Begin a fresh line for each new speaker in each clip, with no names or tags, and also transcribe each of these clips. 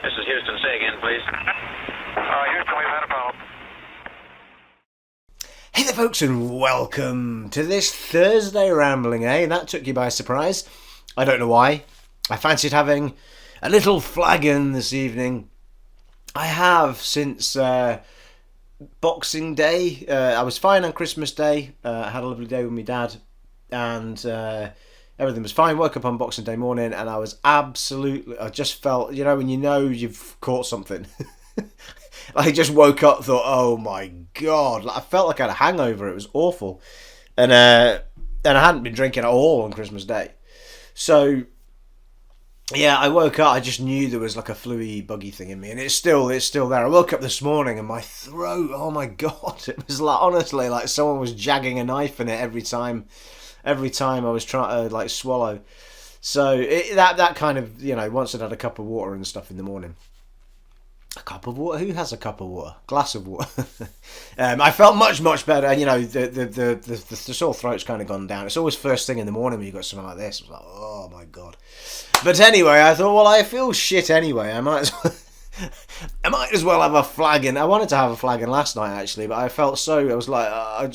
This is Houston. Say again, please.
Houston, we've had a problem.
Hey there folks, and welcome to this Thursday rambling, eh? That took you by surprise. I don't know why. I fancied having a little flagon this evening. I have since Boxing Day. I was fine on Christmas Day. I had a lovely day with my dad, and everything was fine. Woke up on Boxing Day morning, and I just felt, when you've caught something. I just woke up, thought, oh my god, I felt like I had a hangover. It was awful, and I hadn't been drinking at all on Christmas Day, so yeah, I woke up. I just knew there was like a fluey, buggy thing in me, and it's still there. I woke up this morning, and my throat, oh my god, it was like, honestly, like someone was jagging a knife in it every time I was trying to swallow. So that kind of, once I'd had a cup of water and stuff in the morning. A cup of water? Who has a cup of water? Glass of water. I felt much better. The sore throat's kind of gone down. It's always first thing in the morning when you got something like this. I was like, oh my god. But anyway, I thought, well, I feel shit anyway. I might as well have a flagon. I wanted to have a flagon last night actually, but I felt so. I was like, I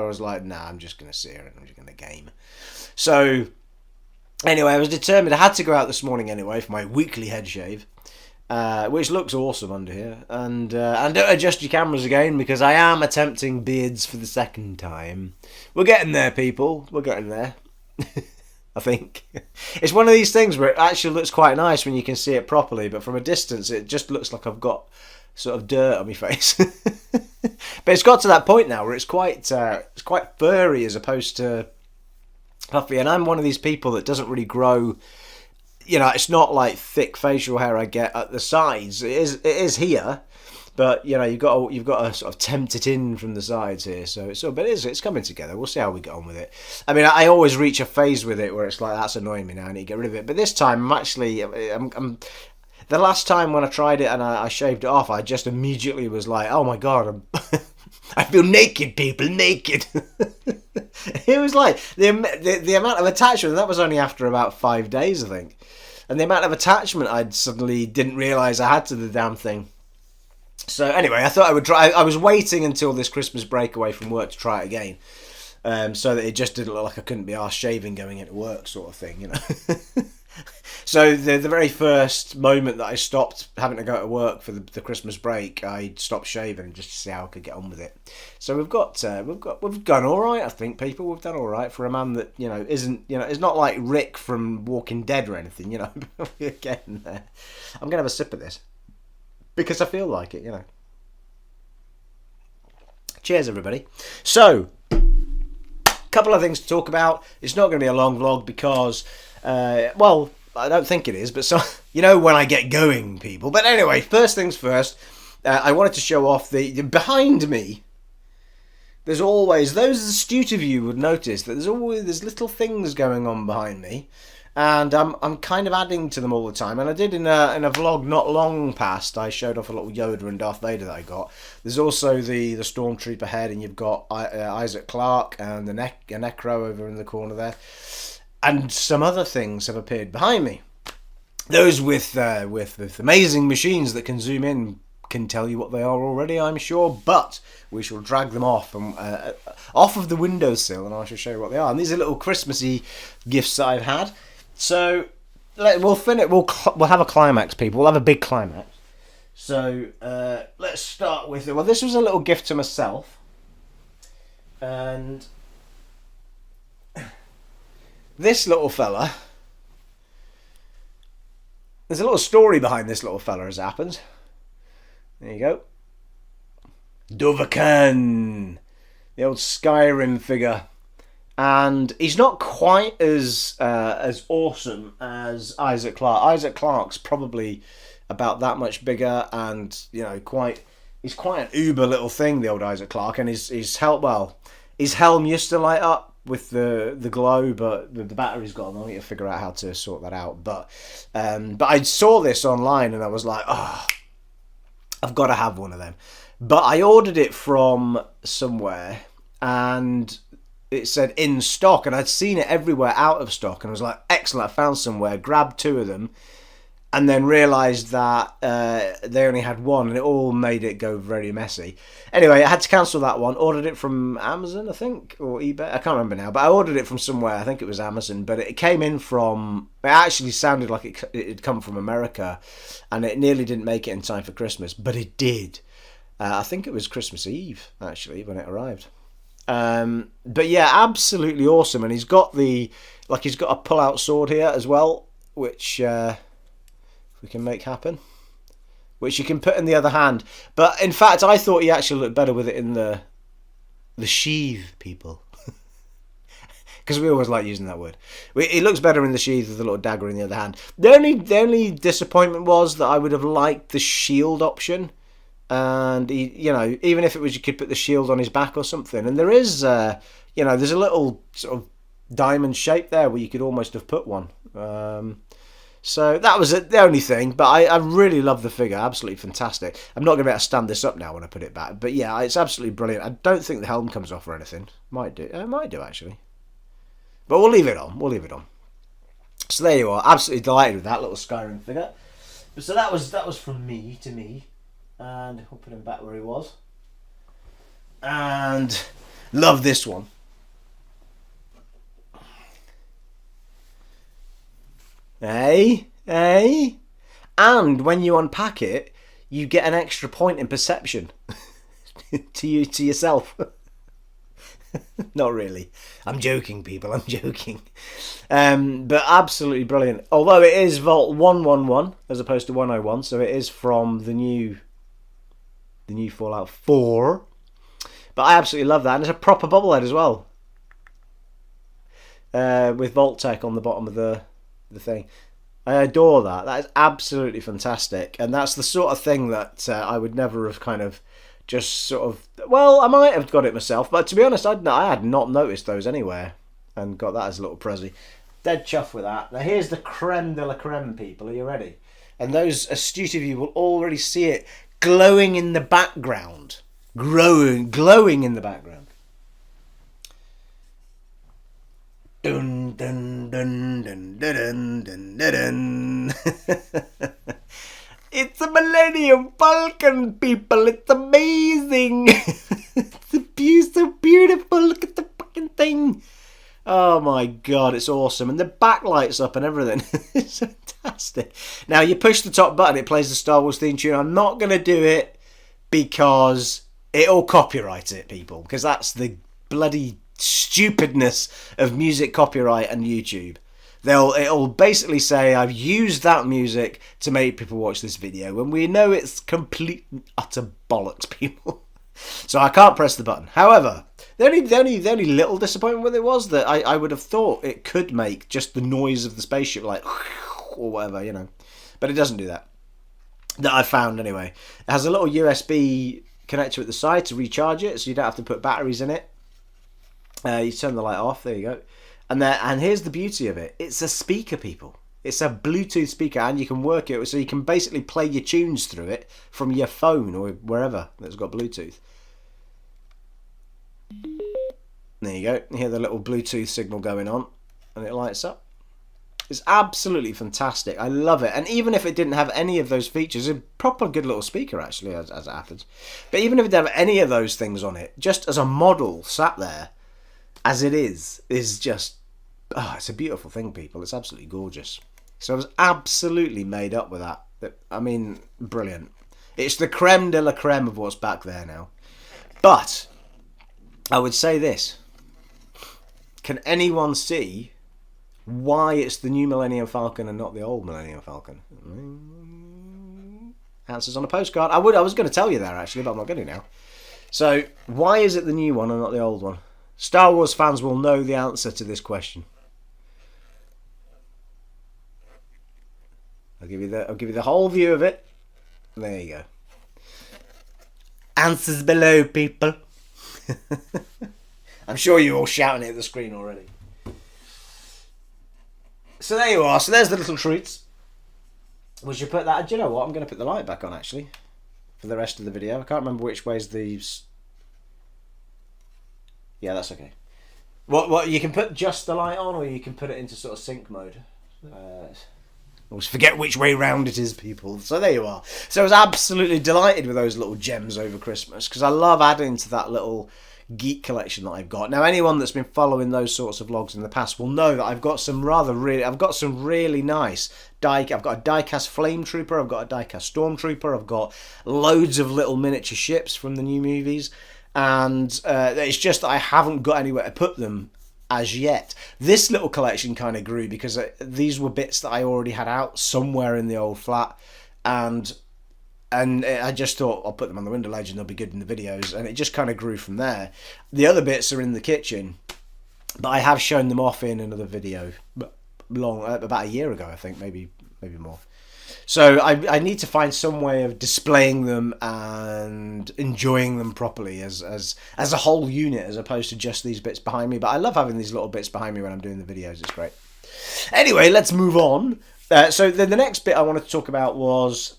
was like, nah, I'm just gonna sit here and I'm just gonna game. So anyway, I was determined. I had to go out this morning anyway for my weekly head shave. Which looks awesome under here, and don't adjust your cameras again because I am attempting beards for the second time. We're getting there, people. We're getting there. I think it's one of these things where it actually looks quite nice when you can see it properly, but from a distance, it just looks like I've got sort of dirt on my face. But it's got to that point now where it's quite furry as opposed to puffy, and I'm one of these people that doesn't really grow. It's not like thick facial hair I get at the sides. It is here, but you've got to sort of tempt it in from the sides here. But it's coming together. We'll see how we get on with it. I mean, I always reach a phase with it where it's like, that's annoying me now. I need to get rid of it. But this time, I'm the last time when I tried it and I shaved it off, I just immediately was like, oh my god, I feel naked, people, naked. It was like the amount of attachment. That was only after about 5 days, I think. And the amount of attachment I suddenly didn't realise I had to the damn thing. So anyway, I thought I would try. I was waiting until this Christmas break away from work to try it again, so that it just didn't look like I couldn't be arsed shaving going into work, sort of thing, So the very first moment that I stopped having to go to work for the Christmas break, I stopped shaving just to see how I could get on with it. So we've done all right, I think, people. We've done all right for a man that isn't it's not like Rick from Walking Dead or anything, We're getting there. I'm gonna have a sip of this because I feel like it, Cheers, everybody. So, a couple of things to talk about. It's not going to be a long vlog because, I don't think it is, but when I get going, people. But anyway, first things first, I wanted to show off the behind me. There's always, those astute of you would notice that there's little things going on behind me, and I'm kind of adding to them all the time. And I did in a vlog not long past, I showed off a little Yoda and Darth Vader that I got. There's also the Stormtrooper head, and you've got Isaac Clarke and the Necro over in the corner there. And some other things have appeared behind me. Those with amazing machines that can zoom in can tell you what they are already, I'm sure. But we shall drag them off of the windowsill, and I shall show you what they are. And these are little Christmassy gifts that I've had. So we'll finish. We'll have a climax, people. We'll have a big climax. So let's start with it. Well, this was a little gift to myself, and this little fella, there's a little story behind this little fella as it happens. There you go. Dovahkiin, the old Skyrim figure. And he's not quite as awesome as Isaac Clarke. Isaac Clarke's probably about that much bigger, and he's quite an uber little thing, the old Isaac Clarke. And his helm used to light up with the glow, but the battery's gone. I need to figure out how to sort that out. But I saw this online and I was like, oh, I've got to have one of them. But I ordered it from somewhere and it said in stock, and I'd seen it everywhere out of stock, and I was like, excellent, I found somewhere, grabbed two of them, and then realised that they only had one, and it all made it go very messy. Anyway, I had to cancel that one. Ordered it from Amazon, I think, or eBay. I can't remember now, but I ordered it from somewhere. I think it was Amazon, but it came in from... It actually sounded like it had come from America, and it nearly didn't make it in time for Christmas, but it did. I think it was Christmas Eve, actually, when it arrived. But yeah, absolutely awesome. And he's got he's got a pull-out sword here as well, which we can make happen, which you can put in the other hand. But in fact, I thought he actually looked better with it in the sheath, people. Because we always like using that word. It looks better in the sheath with a little dagger in the other hand. The only disappointment was that I would have liked the shield option. And he, even if it was, you could put the shield on his back or something. And there is, there's a little sort of diamond shape there where you could almost have put one. So that was the only thing. But I really love the figure. Absolutely fantastic. I'm not going to be able to stand this up now when I put it back. But yeah, it's absolutely brilliant. I don't think the helm comes off or anything. Might do. It might do, actually. But we'll leave it on. So there you are. Absolutely delighted with that little Skyrim figure. So that was from me to me. And we'll put him back where he was. And love this one. Hey. And when you unpack it, you get an extra point in perception to yourself. Not really. I'm joking, people. I'm joking. But absolutely brilliant. Although it is Vault 111 as opposed to 101, so it is from the new Fallout 4. But I absolutely love that. And it's a proper bobblehead as well. With Vault Tech on the bottom of the thing. I adore that. That is absolutely fantastic. And that's the sort of thing that I would never have kind of just sort of... Well, I might have got it myself. But to be honest, I had not noticed those anywhere. And got that as a little prezi. Dead chuff with that. Now here's the creme de la creme, people. Are you ready? And those astute of you will already see it glowing in the background. Glowing in the background. Dun dun dun dun dun dun dun dun. It's a Millennium Falcon, people. It's amazing. It's so beautiful. Look at the fucking thing. Oh my god, it's awesome. And the backlight's up and everything. It's fantastic. Now, you push the top button, it plays the Star Wars theme tune. I'm not going to do it because it'll copyright it, people. Because that's the bloody stupidness of music copyright and YouTube. It'll basically say, I've used that music to make people watch this video. And we know it's complete utter bollocks, people. So I can't press the button. However... The only little disappointment with it was that I would have thought it could make just the noise of the spaceship, like, or whatever, But it doesn't do that. That I found, anyway. It has a little USB connector at the side to recharge it, so you don't have to put batteries in it. You turn the light off, there you go. And here's the beauty of it. It's a speaker, people. It's a Bluetooth speaker, and you can work it, so you can basically play your tunes through it from your phone or wherever that's got Bluetooth. There you go. You hear the little Bluetooth signal going on and it lights up. It's absolutely fantastic. I love it. And even if it didn't have any of those features, a proper good little speaker actually, as it happens. But even if it didn't have any of those things on it, just as a model sat there, as it is just... Oh, it's a beautiful thing, people. It's absolutely gorgeous. So I was absolutely made up with that. I mean, brilliant. It's the creme de la creme of what's back there now. But... I would say this. Can anyone see why it's the new Millennium Falcon and not the old Millennium Falcon? Answers on a postcard. I was going to tell you there, actually, but I'm not going to now. So, why is it the new one and not the old one? Star Wars fans will know the answer to this question. I'll give you the whole view of it. There you go. Answers below, people. I'm sure you're all shouting it at the screen already. So there you are. So there's the little treats. We should put that... Do you know what? I'm going to put the light back on, actually, for the rest of the video. I can't remember which way's these... Yeah, that's okay. What you can put just the light on, or you can put it into sort of sync mode. always forget which way round it is, people. So there you are. So I was absolutely delighted with those little gems over Christmas, because I love adding to that little geek collection that I've got. Now, anyone that's been following those sorts of vlogs in the past will know that I've got some really nice I've got a die-cast flame trooper, I've got a die-cast stormtrooper, I've got loads of little miniature ships from the new movies, and it's just that I haven't got anywhere to put them as yet. This little collection kind of grew because these were bits that I already had out somewhere in the old flat, and I just thought I'll put them on the window ledge and they'll be good in the videos, and it just kind of grew from there. The other bits are in the kitchen, but I have shown them off in another video about a year ago, I think, maybe more. So I need to find some way of displaying them and enjoying them properly as a whole unit, as opposed to just these bits behind me. But I love having these little bits behind me when I'm doing the videos. It's great. Anyway, let's move on. So the next bit I wanted to talk about was,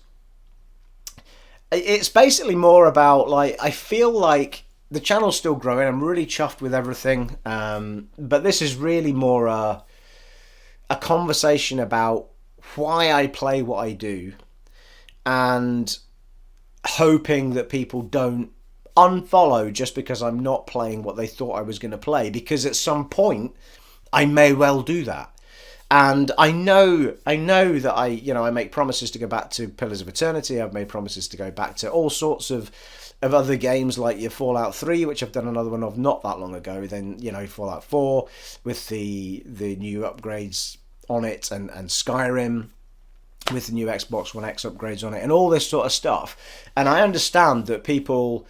it's basically more about, like, I feel like the channel's still growing. I'm really chuffed with everything. But this is really more a conversation about why I play what I do, and hoping that people don't unfollow just because I'm not playing what they thought I was going to play, because at some point I may well do that. And I know that I make promises to go back to Pillars of Eternity. I've made promises to go back to all sorts of other games, like your Fallout 3, which I've done another one of not that long ago. Then, Fallout 4 with the new upgrades on it, and Skyrim with the new Xbox One X upgrades on it, and all this sort of stuff. And I understand that people,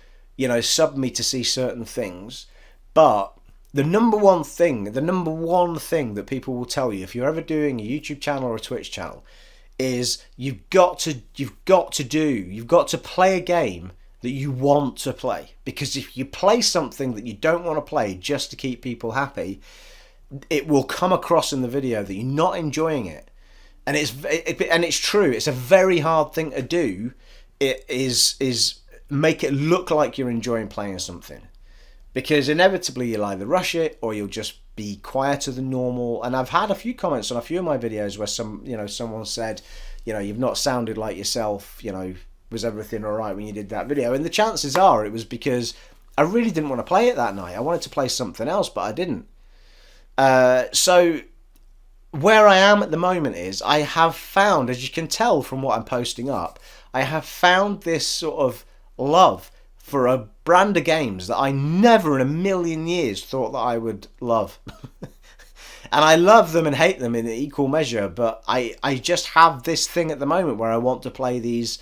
sub me to see certain things, but the number one thing that people will tell you if you're ever doing a YouTube channel or a Twitch channel is you've got to play a game that you want to play. Because if you play something that you don't want to play just to keep people happy, it will come across in the video that you're not enjoying it. And it's true. It's a very hard thing to do. It is make it look like you're enjoying playing something, because inevitably you'll either rush it or you'll just be quieter than normal. And I've had a few comments on a few of my videos where someone said, you've not sounded like yourself. Was everything all right when you did that video? And the chances are it was because I really didn't want to play it that night. I wanted to play something else, but I didn't. So where I am at the moment is, I have found, as you can tell from what I'm posting up, I have found this sort of love for a brand of games that I never in a million years thought that I would love. And I love them and hate them in equal measure, but I just have this thing at the moment where I want to play these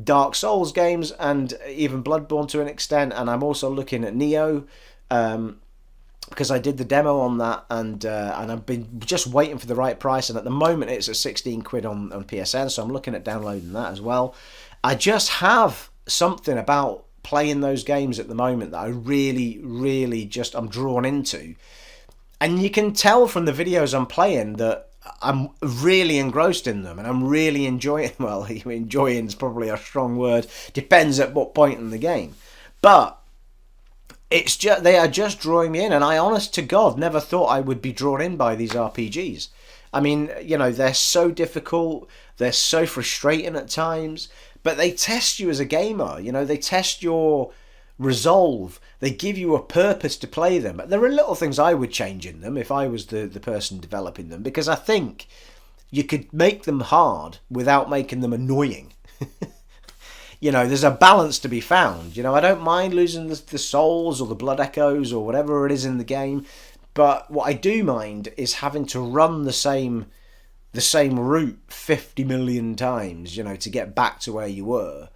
Dark Souls games, and even Bloodborne to an extent, and I'm also looking at Neo, because I did the demo on that, and I've been just waiting for the right price, and at the moment it's at 16 quid on PSN, so I'm looking at downloading that as well. I just have something about playing those games at the moment that I really, really I'm drawn into. And you can tell from the videos I'm playing that I'm really engrossed in them, and I'm really enjoying, well, enjoying is probably a strong word, depends at what point in the game. But it's just, they are just drawing me in, and I, honest to God, never thought I would be drawn in by these RPGs. I mean, they're so difficult, they're so frustrating at times, but they test you as a gamer. They test your resolve. They give you a purpose to play them. There are little things I would change in them if I was the person developing them, because I think you could make them hard without making them annoying. There's a balance to be found. I don't mind losing the souls or the blood echoes or whatever it is in the game, but what I do mind is having to run the same route 50 million times, to get back to where you were.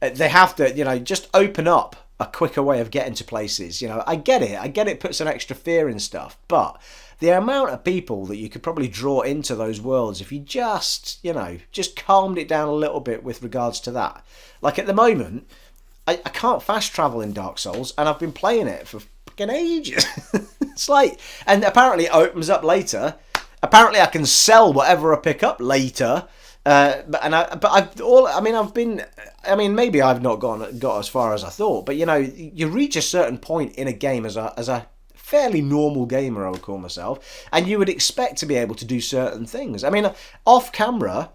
They have to, just open up a quicker way of getting to places. I get it puts an extra fear in stuff, but the amount of people that you could probably draw into those worlds if you just calmed it down a little bit with regards to that. Like at the moment, I can't fast travel in Dark Souls, and I've been playing it for fucking ages. It's like, and apparently it opens up later. Apparently I can sell whatever I pick up later. Maybe I've not got as far as I thought, but you reach a certain point in a game as a fairly normal gamer, I would call myself, and you would expect to be able to do certain things. I mean, off camera,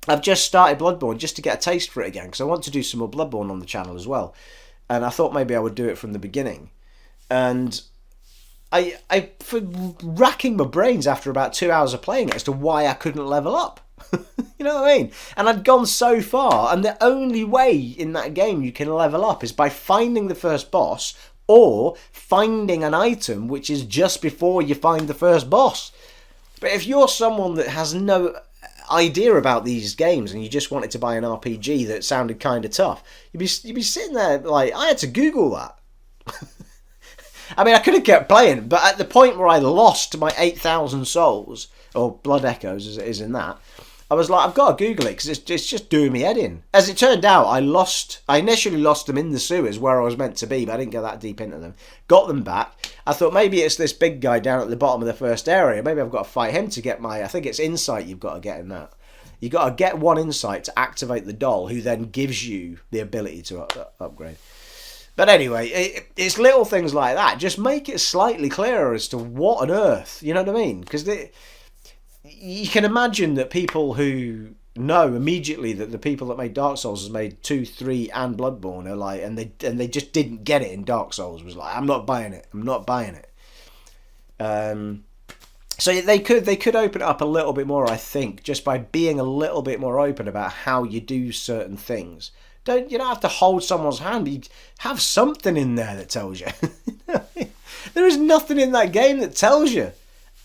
I've just started Bloodborne just to get a taste for it again, because I want to do some more Bloodborne on the channel as well. And I thought maybe I would do it from the beginning. And I for racking my brains after about 2 hours of playing it as to why I couldn't level up. You know what I mean? And I'd gone so far, and the only way in that game you can level up is by finding the first boss or finding an item which is just before you find the first boss. But if you're someone that has no idea about these games and you just wanted to buy an RPG that sounded kind of tough, you'd be sitting there like, I had to Google that. I mean, I could have kept playing, but at the point where I lost my 8,000 souls, or blood echoes as it is in that, I was like, I've got to Google it because it's just doing me head in. As it turned out, I initially lost them in the sewers where I was meant to be, but I didn't go that deep into them. Got them back. I thought maybe it's this big guy down at the bottom of the first area. Maybe I've got to fight him to get I think it's insight you've got to get in that. You've got to get one insight to activate the doll, who then gives you the ability to upgrade. But anyway, it's little things like that. Just make it slightly clearer as to what on earth, you know what I mean? Because you can imagine that people who know immediately that the people that made Dark Souls has made 2, 3, and Bloodborne are like, and they just didn't get it in Dark Souls. Was like, I'm not buying it. I'm not buying it. So they could open it up a little bit more, I think, just by being a little bit more open about how you do certain things. You don't have to hold someone's hand. You have something in there that tells you. There is nothing in that game that tells you.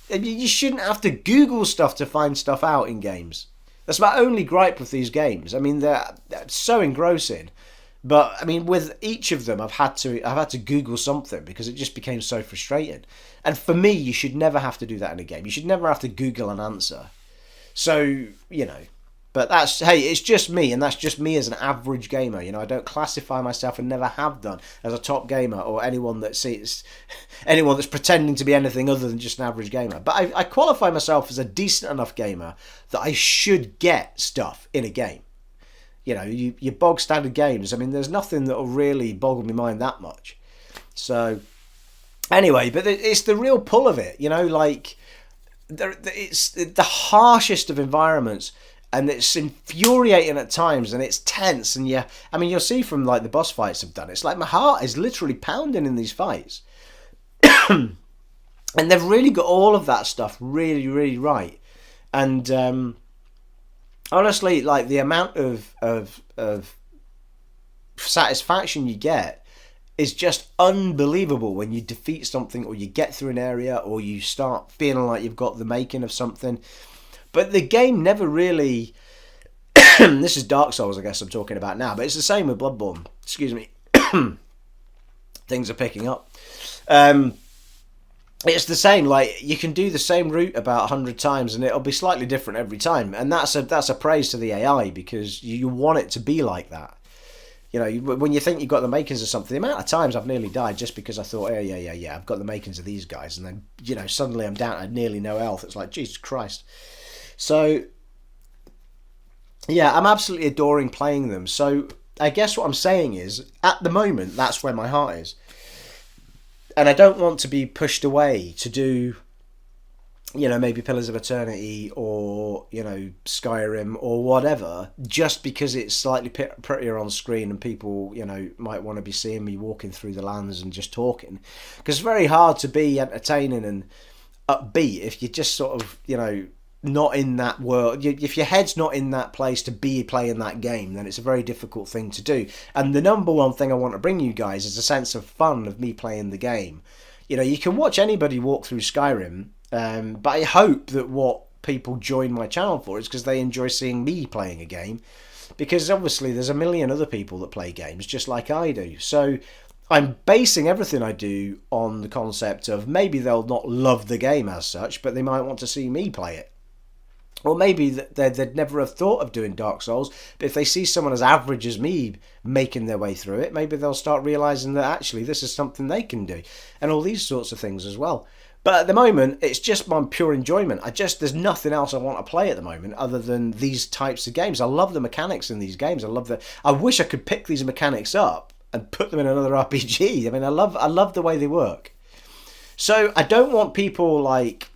You shouldn't have to Google stuff to find stuff out in games. That's my only gripe with these games. I mean, they're so engrossing. But I mean, with each of them, I've had to Google something because it just became so frustrating. And for me, you should never have to do that in a game. You should never have to Google an answer. So, you know, but it's just me, and that's just me as an average gamer. You know, I don't classify myself, and never have done, as a top gamer or anyone that's pretending to be anything other than just an average gamer. But I qualify myself as a decent enough gamer that I should get stuff in a game. You know, your bog standard games. I mean, there's nothing that will really boggle my mind that much. So, anyway, but it's the real pull of it. You know, like it's the harshest of environments. And it's infuriating at times, and it's tense, and I mean, you'll see from like the boss fights I've done, it's like my heart is literally pounding in these fights. And they've really got all of that stuff really, really right. And honestly, like the amount of satisfaction you get is just unbelievable when you defeat something, or you get through an area, or you start feeling like you've got the making of something. But the game never really... This is Dark Souls, I guess I'm talking about now. But it's the same with Bloodborne. Excuse me. Things are picking up. It's the same. Like, you can do the same route about 100 times, and it'll be slightly different every time. And that's a praise to the AI, because you want it to be like that. You know, when you think you've got the makings of something, the amount of times I've nearly died just because I thought, yeah, I've got the makings of these guys. And then, you know, suddenly I'm down to nearly no health. It's like, Jesus Christ. So, yeah, I'm absolutely adoring playing them. So, I guess what I'm saying is, at the moment, that's where my heart is. And I don't want to be pushed away to do, you know, maybe Pillars of Eternity or, you know, Skyrim or whatever, just because it's slightly prettier on screen and people, you know, might want to be seeing me walking through the lands and just talking. Because it's very hard to be entertaining and upbeat if you're just sort of, you know, not in that world. If your head's not in that place to be playing that game, then it's a very difficult thing to do. And the number one thing I want to bring you guys is a sense of fun of me playing the game. You know, you can watch anybody walk through Skyrim, but I hope that what people join my channel for is because they enjoy seeing me playing a game, because obviously there's a million other people that play games just like I do. So I'm basing everything I do on the concept of maybe they'll not love the game as such, but they might want to see me play it. Or maybe they'd never have thought of doing Dark Souls, but if they see someone as average as me making their way through it, maybe they'll start realising that actually this is something they can do. And all these sorts of things as well. But at the moment, it's just my pure enjoyment. There's nothing else I want to play at the moment other than these types of games. I love the mechanics in these games. I wish I could pick these mechanics up and put them in another RPG. I mean, I love the way they work. So I don't want people like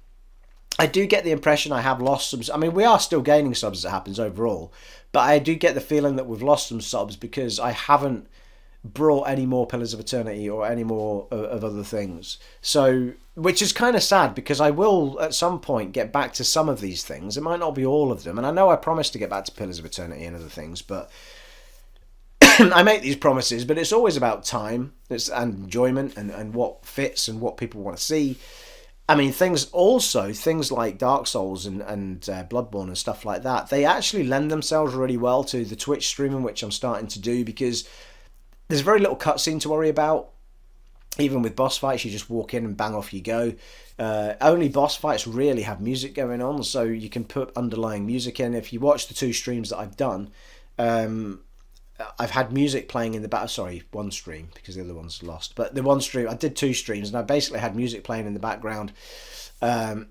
I do get the impression I have lost some. I mean, we are still gaining subs as it happens overall, but I do get the feeling that we've lost some subs because I haven't brought any more Pillars of Eternity or any more of other things. So, which is kind of sad because I will at some point get back to some of these things. It might not be all of them, and I know I promised to get back to Pillars of Eternity and other things, but I make these promises, but it's always about time and enjoyment and what fits and what people want to see. I mean, things like Dark Souls and Bloodborne and stuff like that, they actually lend themselves really well to the Twitch streaming, which I'm starting to do, because there's very little cutscene to worry about. Even with boss fights, you just walk in and bang, off you go. Only boss fights really have music going on, so you can put underlying music in. If you watch the 2 streams that I've done, I've had music playing in the back. Sorry, one stream because the other one's lost. But the one stream, I did 2 streams, and I basically had music playing in the background,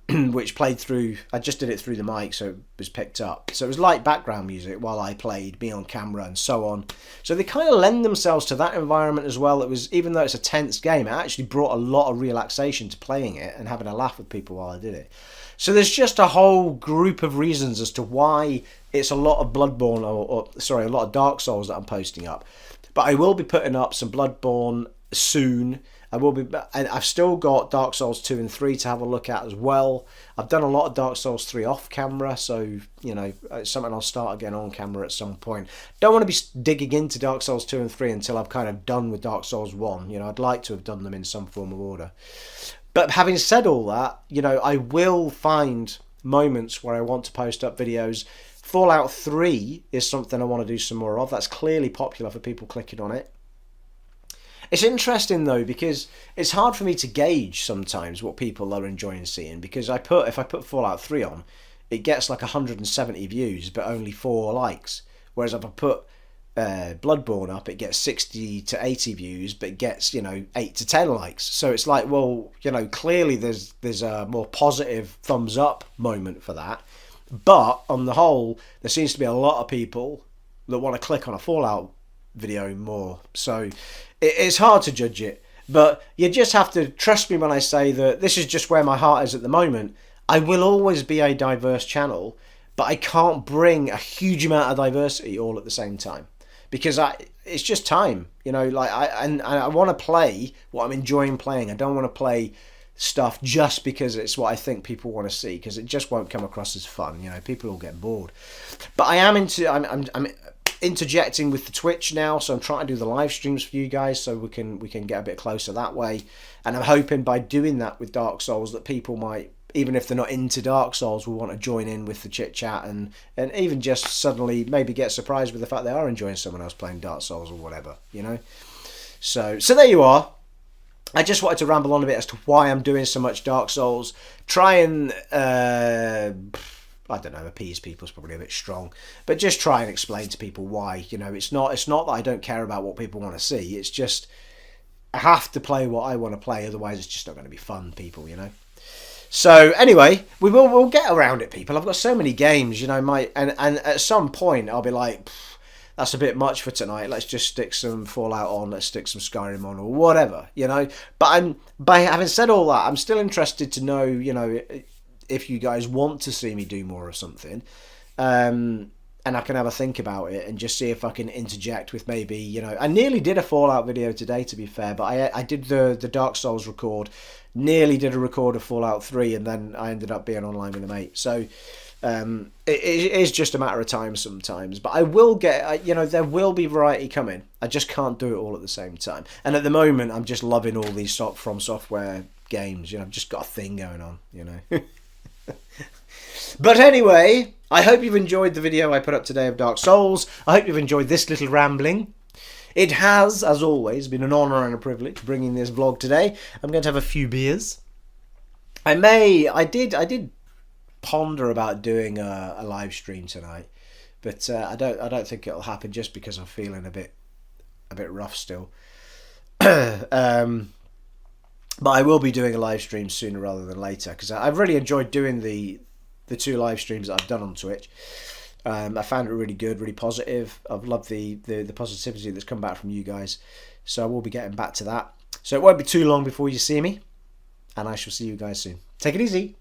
which played through. I just did it through the mic, so it was picked up. So it was light background music while I played, me on camera, and so on. So they kind of lend themselves to that environment as well. It was, even though it's a tense game, it actually brought a lot of relaxation to playing it and having a laugh with people while I did it. So there's just a whole group of reasons as to why it's a lot of Bloodborne, a lot of Dark Souls that I'm posting up. But I will be putting up some Bloodborne soon. I've still got Dark Souls 2 and 3 to have a look at as well. I've done a lot of Dark Souls 3 off camera, so, you know, it's something I'll start again on camera at some point. Don't want to be digging into Dark Souls 2 and 3 until I've kind of done with Dark Souls 1. You know, I'd like to have done them in some form of order. But having said all that, you know, I will find moments where I want to post up videos. Fallout 3 is something I want to do some more of. That's clearly popular for people clicking on it. It's interesting though, because it's hard for me to gauge sometimes what people are enjoying seeing, because if I put Fallout 3 on, it gets like 170 views but only 4 likes. Whereas if I put Bloodborne up, it gets 60 to 80 views but it gets, you know, 8 to 10 likes. So it's like, well, you know, clearly there's a more positive thumbs up moment for that. But on the whole, there seems to be a lot of people that want to click on a Fallout video more. So it's hard to judge it. But you just have to trust me when I say that this is just where my heart is at the moment. I will always be a diverse channel, but I can't bring a huge amount of diversity all at the same time. Because it's just time, you know. Like I want to play what I'm enjoying playing. I don't want to play stuff just because it's what I think people want to see, because it just won't come across as fun. You know, people will get bored. But I'm interjecting with the Twitch now, so I'm trying to do the live streams for you guys so we can get a bit closer that way. And I'm hoping by doing that with Dark Souls that people might, even if they're not into Dark Souls, will want to join in with the chit chat and even just suddenly maybe get surprised with the fact they are enjoying someone else playing Dark Souls or whatever, you know. So there you are. I just wanted to ramble on a bit as to why I'm doing so much Dark Souls. Try and I don't know, appease people is probably a bit strong, but just try and explain to people why. You know, it's not that I don't care about what people want to see. It's just I have to play what I want to play, otherwise it's just not going to be fun, people. You know. So anyway, we'll get around it, people. I've got so many games, you know. And at some point I'll be like, that's a bit much for tonight. Let's just stick some Fallout on. Let's stick some Skyrim on, or whatever, you know. But by having said all that, I'm still interested to know, you know, if you guys want to see me do more of something, and I can have a think about it and just see if I can interject with maybe, you know, I nearly did a Fallout video today, to be fair, but I did the Dark Souls record, nearly did a record of Fallout 3, and then I ended up being online with a mate. So it is just a matter of time sometimes, but I will get, you know, there will be variety coming. I just can't do it all at the same time. And at the moment, I'm just loving all these From Software games. You know, I've just got a thing going on, you know. But anyway, I hope you've enjoyed the video I put up today of Dark Souls. I hope you've enjoyed this little rambling. It has, as always, been an honour and a privilege bringing this vlog today. I'm going to have a few beers. I did ponder about doing a live stream tonight, but I don't think it'll happen just because I'm feeling a bit rough still. But I will be doing a live stream sooner rather than later, because I've really enjoyed doing the 2 live streams that I've done on Twitch. I found it really good, really positive. I've loved the positivity that's come back from you guys. So I will be getting back to that. So it won't be too long before you see me, and I shall see you guys soon. Take it easy.